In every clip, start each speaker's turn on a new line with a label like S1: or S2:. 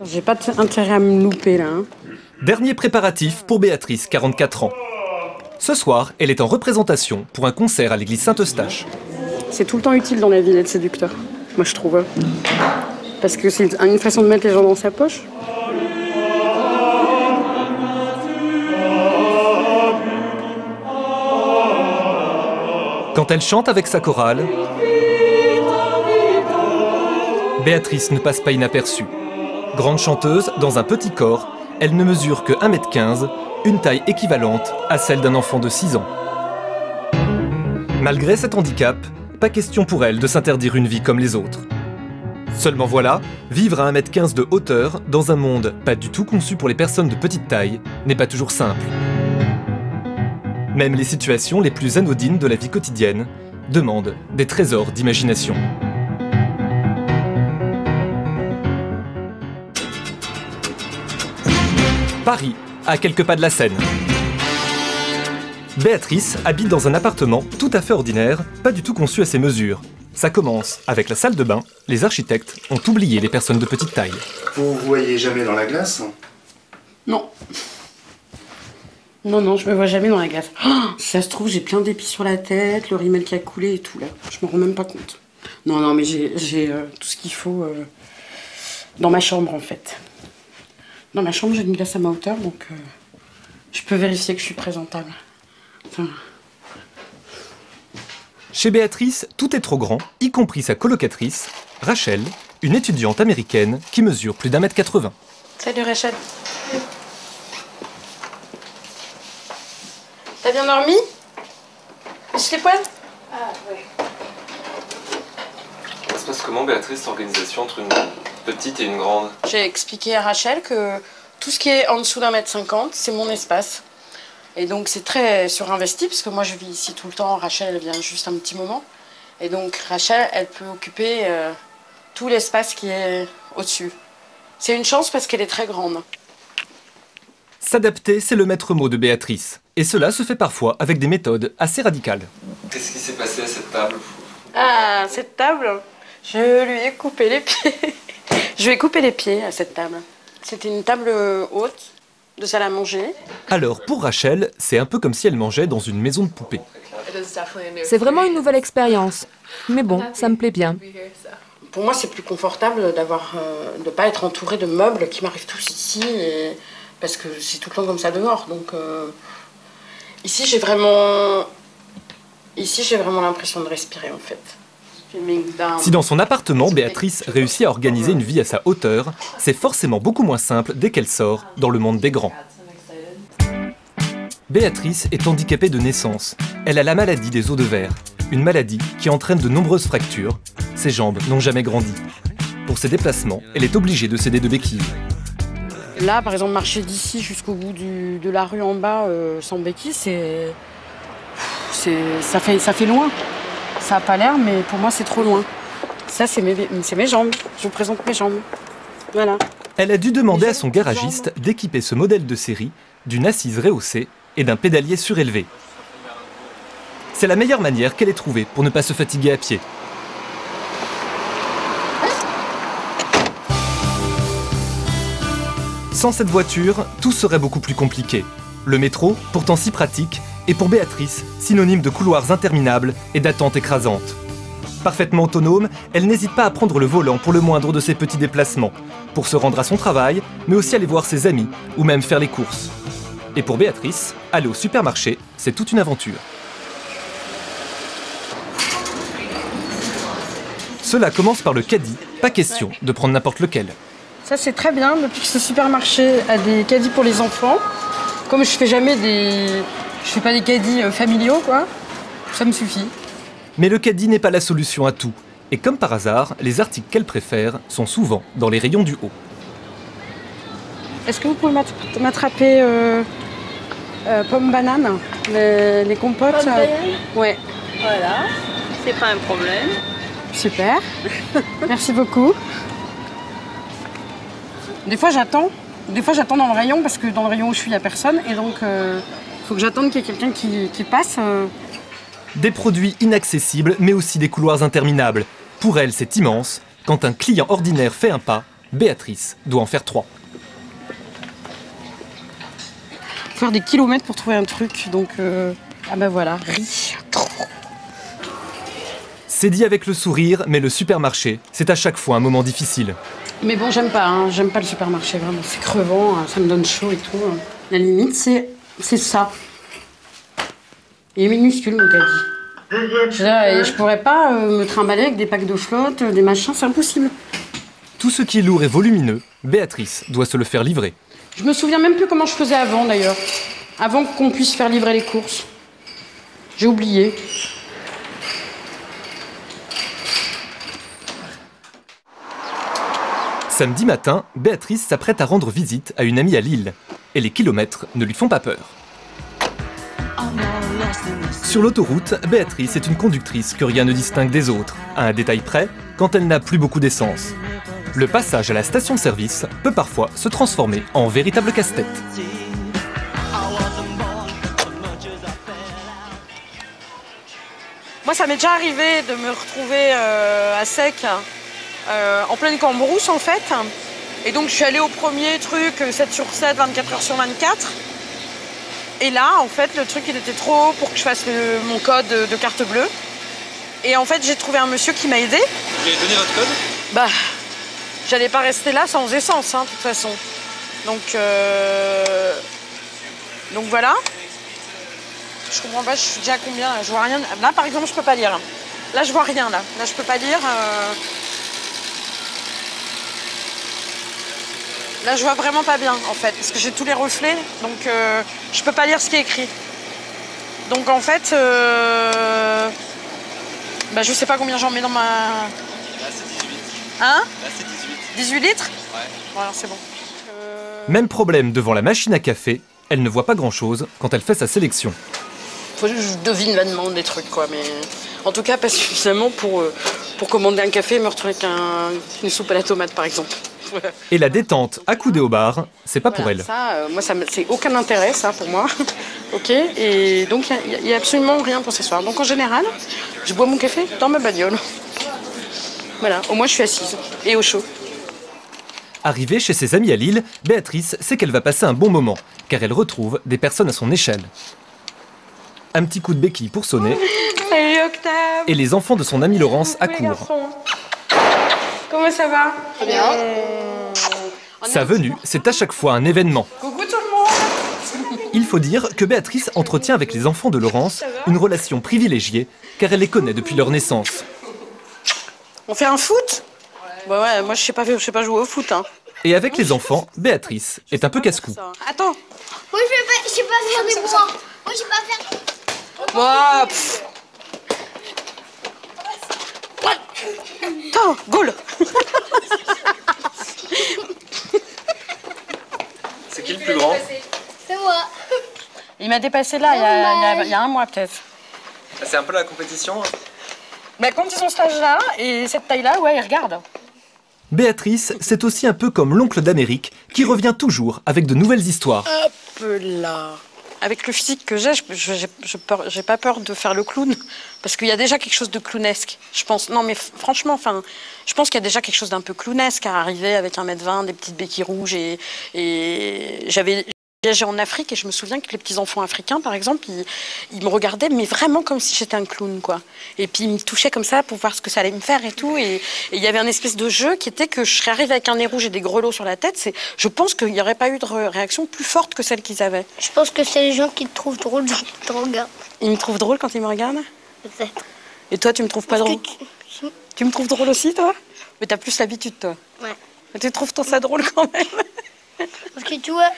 S1: J'ai pas intérêt à me louper là.
S2: Dernier préparatif pour Béatrice, 44 ans. Ce soir, elle est en représentation pour un concert à l'église Saint-Eustache.
S1: C'est tout le temps utile dans la vie d'être séducteur, moi je trouve. Parce que c'est une façon de mettre les gens dans sa poche.
S2: Quand elle chante avec sa chorale, Béatrice ne passe pas inaperçue. Grande chanteuse, dans un petit corps, elle ne mesure que 1,15 m, une taille équivalente à celle d'un enfant de 6 ans. Malgré cet handicap, pas question pour elle de s'interdire une vie comme les autres. Seulement voilà, vivre à 1,15 m de hauteur, dans un monde pas du tout conçu pour les personnes de petite taille, n'est pas toujours simple. Même les situations les plus anodines de la vie quotidienne demandent des trésors d'imagination. Paris, à quelques pas de la Seine. Béatrice habite dans un appartement tout à fait ordinaire, pas du tout conçu à ses mesures. Ça commence avec la salle de bain. Les architectes ont oublié les personnes de petite taille.
S3: Vous voyez jamais dans la glace?
S1: Non. Non, je me vois jamais dans la glace. Oh, si ça se trouve, j'ai plein d'épis sur la tête, le rimel qui a coulé et tout là. Je me rends même pas compte. Non, mais j'ai tout ce qu'il faut dans ma chambre en fait. Dans ma chambre, j'ai une glace à ma hauteur, donc je peux vérifier que je suis présentable. Enfin...
S2: Chez Béatrice, tout est trop grand, y compris sa colocatrice, Rachel, une étudiante américaine qui mesure plus d'1,80 m.
S1: Salut Rachel. T'as bien dormi? Je les poils? Ah ouais.
S4: Ça se passe comment, Béatrice, l'organisation entre une petite et une grande?
S1: J'ai expliqué à Rachel que tout ce qui est en dessous d'1,50 m, c'est mon espace. Et donc c'est très surinvesti, parce que moi je vis ici tout le temps, Rachel elle vient juste un petit moment. Et donc Rachel, elle peut occuper tout l'espace qui est au-dessus. C'est une chance parce qu'elle est très grande.
S2: S'adapter, c'est le maître mot de Béatrice. Et cela se fait parfois avec des méthodes assez radicales.
S4: Qu'est-ce qui s'est passé à cette table?
S1: Ah, cette table, je lui ai coupé les pieds. Je lui ai coupé les pieds à cette table. C'était une table haute, de salle à manger.
S2: Alors pour Rachel, c'est un peu comme si elle mangeait dans une maison de poupées.
S5: C'est vraiment une nouvelle expérience. Mais bon, ça me plaît bien.
S1: Pour moi, c'est plus confortable de ne pas être entourée de meubles qui m'arrivent tous ici, parce que c'est tout le temps comme ça dehors. Donc ici, j'ai vraiment l'impression de respirer en fait.
S2: Si dans son appartement, Béatrice réussit à organiser une vie à sa hauteur, c'est forcément beaucoup moins simple dès qu'elle sort dans le monde des grands. Béatrice est handicapée de naissance. Elle a la maladie des os de verre, une maladie qui entraîne de nombreuses fractures. Ses jambes n'ont jamais grandi. Pour ses déplacements, elle est obligée de s'aider de béquilles.
S1: Là, par exemple, marcher d'ici jusqu'au bout de la rue en bas sans béquilles, ça fait loin. Ça n'a pas l'air, mais pour moi, c'est trop loin. Ça, c'est mes jambes. Je vous présente mes jambes. Voilà.
S2: Elle a dû demander à son garagiste d'équiper ce modèle de série d'une assise rehaussée et d'un pédalier surélevé. C'est la meilleure manière qu'elle ait trouvée pour ne pas se fatiguer à pied. Sans cette voiture, tout serait beaucoup plus compliqué. Le métro, pourtant si pratique, est pour Béatrice synonyme de couloirs interminables et d'attentes écrasantes. Parfaitement autonome, elle n'hésite pas à prendre le volant pour le moindre de ses petits déplacements, pour se rendre à son travail, mais aussi aller voir ses amis ou même faire les courses. Et pour Béatrice, aller au supermarché, c'est toute une aventure. Cela commence par le caddie, pas question de prendre n'importe lequel.
S1: Ça c'est très bien, depuis que ce supermarché a des caddies pour les enfants, comme je fais pas des caddies familiaux quoi, ça me suffit.
S2: Mais le caddie n'est pas la solution à tout. Et comme par hasard, les articles qu'elle préfère sont souvent dans les rayons du haut.
S1: Est-ce que vous pouvez m'attraper pommes bananes, les compotes?
S6: Pommes bananes?
S1: Ouais.
S6: Voilà, c'est pas un problème.
S1: Super, merci beaucoup. Des fois j'attends dans le rayon parce que dans le rayon où je suis il n'y a personne et donc faut que j'attende qu'il y ait quelqu'un qui passe.
S2: Des produits inaccessibles mais aussi des couloirs interminables. Pour elle c'est immense. Quand un client ordinaire fait un pas, Béatrice doit en faire 3.
S1: Faire des kilomètres pour trouver un truc, donc ah ben voilà, riz.
S2: C'est dit avec le sourire, mais le supermarché, c'est à chaque fois un moment difficile.
S1: Mais bon, j'aime pas le supermarché, vraiment, c'est crevant, ça me donne chaud et tout. La limite, c'est ça. Il est minuscule, mon caddie. Je pourrais pas me trimballer avec des packs de flotte, des machins, c'est impossible.
S2: Tout ce qui est lourd et volumineux, Béatrice doit se le faire livrer.
S1: Je me souviens même plus comment je faisais avant, d'ailleurs. Avant qu'on puisse faire livrer les courses. J'ai oublié.
S2: Samedi matin, Béatrice s'apprête à rendre visite à une amie à Lille. Et les kilomètres ne lui font pas peur. Sur l'autoroute, Béatrice est une conductrice que rien ne distingue des autres, à un détail près, quand elle n'a plus beaucoup d'essence. Le passage à la station-service peut parfois se transformer en véritable casse-tête.
S1: Moi, ça m'est déjà arrivé de me retrouver à sec, en pleine cambrousse en fait. Et donc, je suis allée au premier truc, 7 sur 7, 24 heures sur 24. Et là, en fait, le truc, il était trop haut pour que je fasse mon code de carte bleue. Et en fait, j'ai trouvé un monsieur qui m'a aidé.
S4: Vous lui avez donné votre code?
S1: Bah, j'allais pas rester là sans essence, de toute façon. Donc voilà. Je comprends pas, je suis déjà à combien là? Je vois rien. Là, par exemple, je peux pas lire. Là, je vois rien, là. Là, je peux pas lire. Là, je vois vraiment pas bien, en fait, parce que j'ai tous les reflets, donc je peux pas lire ce qui est écrit. Donc, en fait, bah, je sais pas combien j'en mets dans ma...
S4: Là, c'est 18.
S1: Hein?
S4: Là, c'est 18.
S1: 18 litres?
S4: Ouais.
S1: Voilà, c'est bon.
S2: Même problème devant la machine à café, elle ne voit pas grand-chose quand elle fait sa sélection.
S1: Faut que je devine vaguement des trucs, quoi, mais... En tout cas, pas suffisamment pour commander un café et me retrouver avec une soupe à la tomate, par exemple.
S2: Et la détente accoudée au bar, c'est pas pour elle.
S1: Ça, moi, c'est aucun intérêt, ça, pour moi. Ok. Et donc, il n'y a absolument rien pour ce soir. Donc, en général, je bois mon café dans ma bagnole. Voilà. Au moins, je suis assise et au chaud.
S2: Arrivée chez ses amis à Lille, Béatrice sait qu'elle va passer un bon moment, car elle retrouve des personnes à son échelle. Un petit coup de béquille pour sonner.
S1: Salut Octave.
S2: Et les enfants de son amie Laurence accourent.
S1: Comment ça va?
S6: Très bien.
S2: Sa venue, c'est à chaque fois un événement.
S1: Coucou tout le monde.
S2: Il faut dire que Béatrice entretient avec les enfants de Laurence une relation privilégiée, car elle les connaît depuis leur naissance.
S1: On fait un foot? Bah ouais, moi je sais pas jouer au foot.
S2: Et avec les enfants, Béatrice est un peu casse-cou.
S1: Attends.
S7: Moi je sais pas faire des bois. Moi je sais pas faire...
S1: Ouah, pff. Attends, goal.
S4: C'est qui le plus grand?
S7: C'est moi.
S1: Il m'a dépassé là, il y a un mois peut-être.
S4: C'est un peu la compétition.
S1: Bah, quand ils ont cet âge-là et cette taille-là, ouais, ils regardent.
S2: Béatrice, c'est aussi un peu comme l'oncle d'Amérique, qui revient toujours avec de nouvelles histoires.
S1: Hop là. Avec le physique que j'ai pas peur de faire le clown, parce qu'il y a déjà quelque chose de clownesque, je pense. Non, mais franchement, je pense qu'il y a déjà quelque chose d'un peu clownesque à arriver avec 1m20, des petites béquilles rouges. Et j'avais voyagé en Afrique et je me souviens que les petits-enfants africains, par exemple, ils me regardaient, mais vraiment comme si j'étais un clown, quoi. Et puis ils me touchaient comme ça pour voir ce que ça allait me faire et tout. Et il y avait un espèce de jeu qui était que je serais arrivée avec un nez rouge et des grelots sur la tête. Je pense qu'il n'y aurait pas eu de réaction plus forte que celle qu'ils avaient.
S7: Je pense que c'est les gens qui te trouvent drôle quand ils te regardent.
S1: Ils me trouvent drôle quand ils me regardent?
S7: Peut-être.
S1: Et toi, tu me trouves pas drôle? Tu me trouves drôle aussi, toi? Mais t'as plus l'habitude, toi.
S7: Ouais.
S1: Mais tu trouves ça drôle quand même?
S7: Parce que tu vois,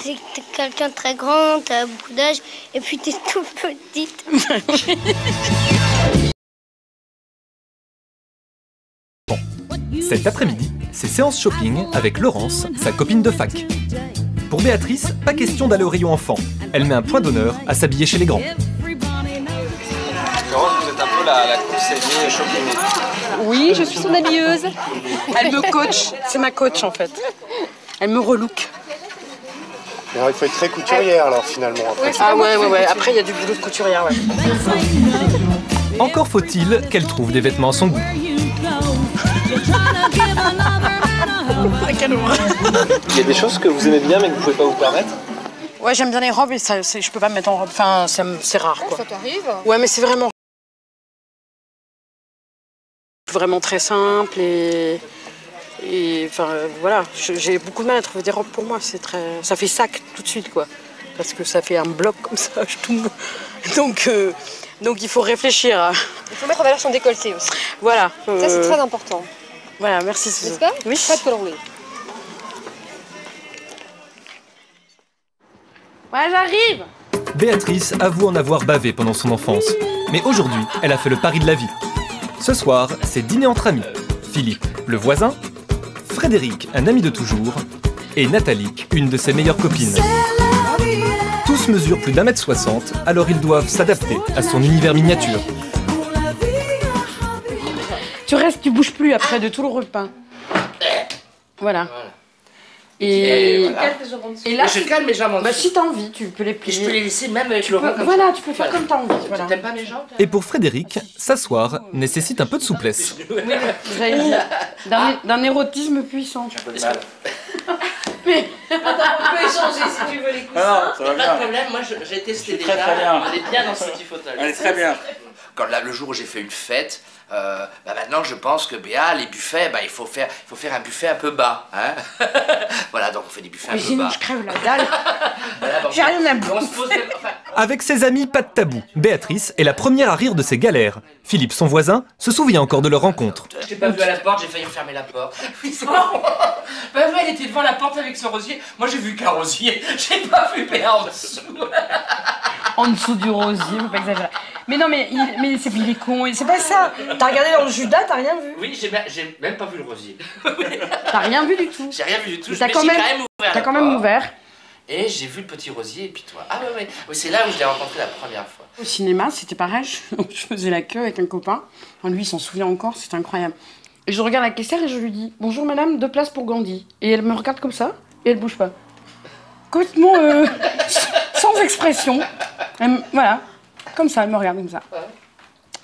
S7: t'es quelqu'un de très grand, t'as beaucoup d'âge, et puis t'es toute petite.
S2: Cet après-midi, c'est séance shopping avec Laurence, sa copine de fac. Pour Béatrice, pas question d'aller au rayon enfant. Elle met un point d'honneur à s'habiller chez les grands.
S4: Laurence, vous êtes un peu la conseillère shopping.
S5: Oui, je suis son habilleuse.
S1: Elle me coach. C'est ma coach, en fait. Elle me relook.
S3: Alors, il faut être très couturière, alors, finalement. Après.
S1: Ah ouais. Après, il y a du boulot de couturière, ouais.
S2: Encore faut-il qu'elle trouve des vêtements à son goût.
S1: Quelle horreur.
S4: Il y a des choses que vous aimez bien mais que vous pouvez pas vous permettre?
S1: Ouais, j'aime bien les robes et ça, je peux pas me mettre en robe. Enfin, c'est rare, quoi.
S5: Ça t'arrive?
S1: Ouais, mais c'est vraiment très simple et enfin voilà, j'ai beaucoup de mal à trouver des robes pour moi. Ça fait sac tout de suite, quoi, parce que ça fait un bloc comme ça, je tombe. Donc il faut réfléchir.
S5: Il faut mettre en valeur son décolleté aussi.
S1: Voilà.
S5: Ça c'est très important.
S1: Voilà, merci.
S5: N'est-ce pas?
S1: Oui.
S5: Pas de col roulé.
S1: Ouais, j'arrive.
S2: Béatrice avoue en avoir bavé pendant son enfance. Mais aujourd'hui, elle a fait le pari de la vie. Ce soir, c'est dîner entre amis. Philippe, le voisin, Frédéric, un ami de toujours, et Nathalie, une de ses meilleures copines. Tous mesurent plus d'1m60, alors ils doivent s'adapter à son univers miniature.
S1: Tu restes, tu bouges plus après de tout le repas. Voilà. Et là,
S8: je calme mes jambes en
S1: bah,
S8: dessous.
S1: si t'as envie, tu peux les plier.
S8: Je peux les laisser même avec le rond comme
S1: voilà,
S8: ça.
S1: tu peux faire comme t'as envie. Voilà.
S8: T'aimes pas mes jambes?
S2: Et pour Frédéric, s'asseoir nécessite un peu de souplesse.
S1: J'allais dire, d'un érotisme puissant.
S8: J'ai un peu de mal. Mais on peut échanger si tu veux les coussins.
S3: ça va
S8: pas
S3: bien.
S8: de problème, moi j'ai testé déjà.
S3: très bien.
S8: On est bien dans ce petit fauteuil.
S3: Elle est très bien.
S9: Quand là, le jour où j'ai fait une fête, maintenant je pense que Béa, les buffets, il faut faire un buffet un peu bas. Hein. Voilà, donc on fait des buffets un peu
S1: Sinon,
S9: bas.
S1: je crève la dalle.
S9: Voilà, donc,
S1: J'ai rien à
S9: on se
S1: bouffer.
S9: pose, enfin,
S2: Avec ses amis, pas de tabou. Béatrice est la première à rire de ses galères. Philippe, son voisin, se souvient encore de leur rencontre.
S8: Je t'ai pas vu à la porte, j'ai failli refermer la porte. Oui, c'est bon. Bah ouais, elle était devant la porte avec son rosier. Moi j'ai vu qu'un rosier, j'ai pas vu Béa en dessous.
S1: En dessous du rosier, faut pas exagérer. Mais non, mais il est con, c'est pas ça. T'as regardé dans le Judas, t'as rien vu.
S8: Oui, j'ai même pas vu le rosier.
S1: T'as rien vu du tout.
S9: j'ai rien vu du tout.
S1: Mais
S9: Je
S1: t'as
S9: me
S1: quand
S9: suis
S1: même-
S9: ouvert.
S1: T'as
S9: la
S1: quand même
S9: porte.
S1: ouvert.
S9: Et j'ai vu le petit rosier et puis toi. Ah ouais, ouais. Oui, c'est là où je l'ai rencontré la première fois.
S1: Au cinéma, c'était pareil. Je faisais la queue avec un copain. Enfin, lui, il s'en souvient encore, c'était incroyable. Et je regarde la caissière et je lui dis « Bonjour madame, 2 places pour Gandhi ». Et elle me regarde comme ça et elle bouge pas. Complètement sans expression. Voilà, comme ça, elle me regarde comme ça.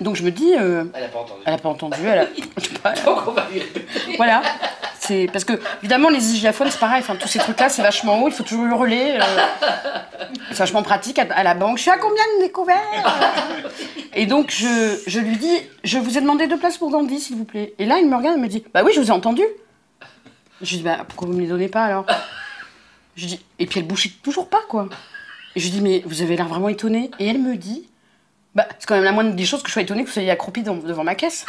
S1: Donc je me dis...
S8: Elle a pas entendu.
S1: Elle a pas entendu, je sais pas,
S8: Donc on va lui répéter.
S1: voilà. C'est parce que évidemment les hygiaphones c'est pareil, enfin tous ces trucs là c'est vachement haut, il faut toujours hurler. C'est vachement pratique à la banque. Je suis à combien de découverts? Et donc je lui dis, je vous ai demandé 2 places pour Gandhi s'il vous plaît. Et là il me regarde et me dit, bah oui je vous ai entendu. Je lui dis bah pourquoi vous me les donnez pas alors? Je dis et puis elle bouge toujours pas quoi. Et je lui dis mais vous avez l'air vraiment étonnée. Et elle me dit bah c'est quand même la moindre des choses que je sois étonnée que vous soyez accroupie devant ma caisse.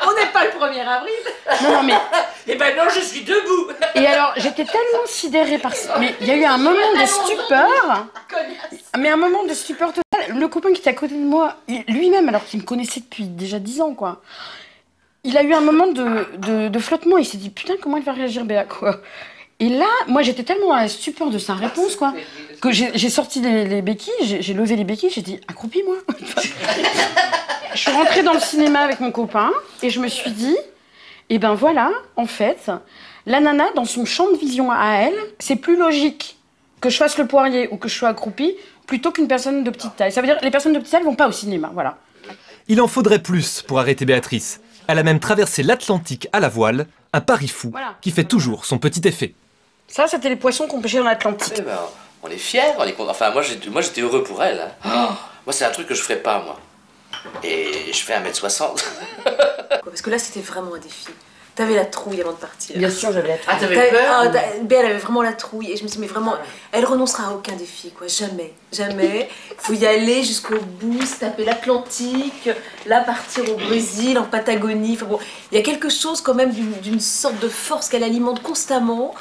S8: On n'est pas le 1er avril.
S1: Non mais
S8: Eh ben non, je suis debout.
S1: et alors, j'étais tellement sidérée par ça. Mais il y a eu un moment de stupeur. Mais un moment de stupeur totale. Le copain qui était à côté de moi, lui-même, alors qu'il me connaissait depuis déjà 10 ans, quoi. Il a eu un moment de flottement. Il s'est dit, putain, comment elle va réagir, Béa, quoi. Et là, moi, j'étais tellement à la stupeur de sa réponse, quoi, que j'ai sorti les béquilles, j'ai levé les béquilles, j'ai dit, accroupis-moi. Je suis rentrée dans le cinéma avec mon copain et je me suis dit, et ben voilà, en fait, la nana, dans son champ de vision à elle, c'est plus logique que je fasse le poirier ou que je sois accroupie plutôt qu'une personne de petite taille. Ça veut dire que les personnes de petite taille vont pas au cinéma, voilà.
S2: Il en faudrait plus pour arrêter Béatrice. Elle a même traversé l'Atlantique à la voile, un pari fou qui fait toujours son petit effet.
S1: Ça, c'était les poissons qu'on pêchait dans l'Atlantique.
S9: Eh ben, on est fiers, on est contents. Enfin, moi j'étais heureux pour elle. Hein. Moi, c'est un truc que je ferais pas, moi. Et je fais 1m60.
S10: Parce que là, c'était vraiment un défi. T'avais la trouille avant de partir.
S1: Bien sûr, j'avais la trouille.
S8: Ah, t'avais peur?
S10: Béa, elle avait vraiment la trouille. Et je me suis dit, mais vraiment, elle renoncera à aucun défi, quoi. Jamais. Jamais. Faut y aller jusqu'au bout, se taper l'Atlantique, là, partir au Brésil, en Patagonie. Enfin bon, il y a quelque chose quand même d'une sorte de force qu'elle alimente constamment.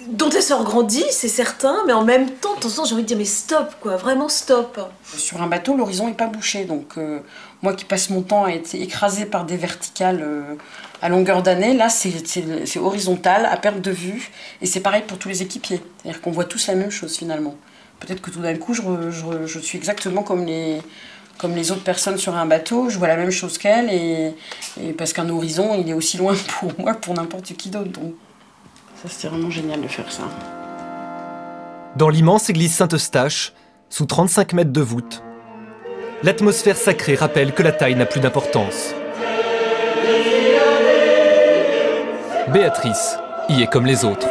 S10: Dont elle se regrandit, c'est certain, mais en même temps, de temps en temps, j'ai envie de dire, mais stop, quoi, vraiment stop.
S1: Sur un bateau, l'horizon n'est pas bouché, donc moi qui passe mon temps à être écrasée par des verticales à longueur d'année, là c'est horizontal, à perte de vue, et c'est pareil pour tous les équipiers, c'est-à-dire qu'on voit tous la même chose finalement. Peut-être que tout d'un coup, je suis exactement comme les autres personnes sur un bateau, je vois la même chose qu'elle, et parce qu'un horizon, il est aussi loin pour moi que pour n'importe qui d'autre, donc... Ça, c'était vraiment génial de faire ça.
S2: Dans l'immense église Saint-Eustache, sous 35 mètres de voûte, l'atmosphère sacrée rappelle que la taille n'a plus d'importance. Béatrice y est comme les autres.